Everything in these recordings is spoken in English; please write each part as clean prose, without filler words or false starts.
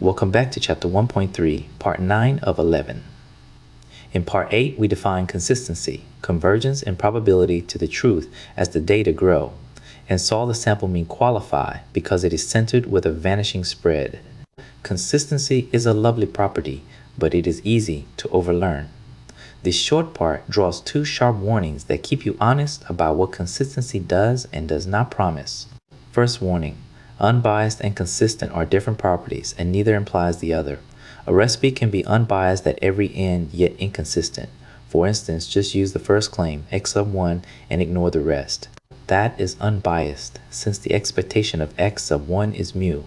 Welcome back to Chapter 1.3, Part 9 of 11. In Part 8, we define consistency, convergence, and probability to the truth as the data grow, and saw the sample mean qualify because it is centered with a vanishing spread. Consistency is a lovely property, but it is easy to overlearn. This short part draws two sharp warnings that keep you honest about what consistency does and does not promise. First warning. Unbiased and consistent are different properties, and neither implies the other. A recipe can be unbiased at every end, yet inconsistent. For instance, just use the first claim, x sub 1, and ignore the rest. That is unbiased, since the expectation of x sub 1 is mu,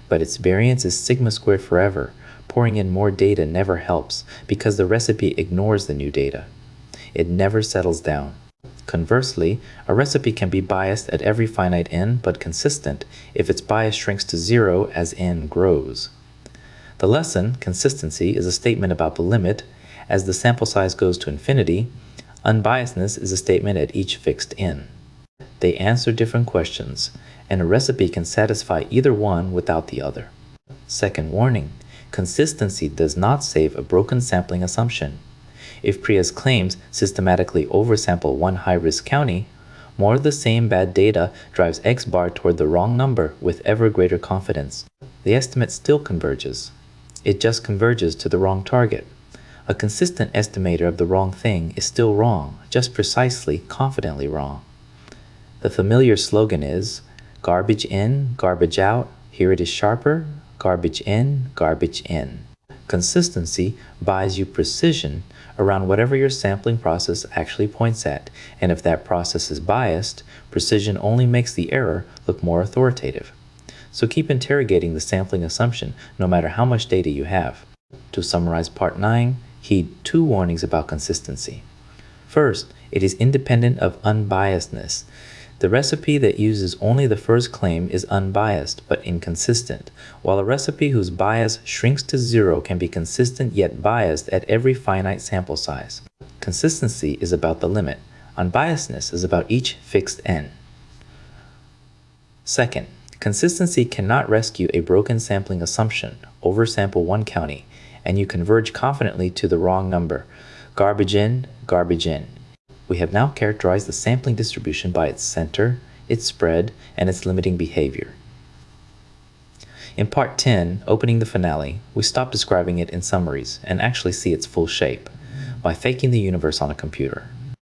but its variance is sigma squared forever. Pouring in more data never helps, because the recipe ignores the new data. It never settles down. Conversely, a recipe can be biased at every finite n, but consistent if its bias shrinks to 0 as n grows. The lesson, consistency, is a statement about the limit. As the sample size goes to infinity, unbiasedness is a statement at each fixed n. They answer different questions, and a recipe can satisfy either one without the other. Second warning, consistency does not save a broken sampling assumption. If Priya's claims systematically oversample one high-risk county, more of the same bad data drives X bar toward the wrong number with ever greater confidence. The estimate still converges. It just converges to the wrong target. A consistent estimator of the wrong thing is still wrong, just precisely, confidently wrong. The familiar slogan is, garbage in, garbage out, here it is sharper, garbage in, garbage in. Consistency buys you precision around whatever your sampling process actually points at, and if that process is biased, precision only makes the error look more authoritative. So keep interrogating the sampling assumption no matter how much data you have. To summarize Part 9, heed two warnings about consistency. First, it is independent of unbiasedness. The recipe that uses only the first claim is unbiased but inconsistent, while a recipe whose bias shrinks to 0 can be consistent yet biased at every finite sample size. Consistency is about the limit. Unbiasedness is about each fixed n. Second, consistency cannot rescue a broken sampling assumption, oversample one county, and you converge confidently to the wrong number. Garbage in, garbage in. We have now characterized the sampling distribution by its center, its spread, and its limiting behavior. In Part 10, opening the finale, we stop describing it in summaries and actually see its full shape by faking the universe on a computer.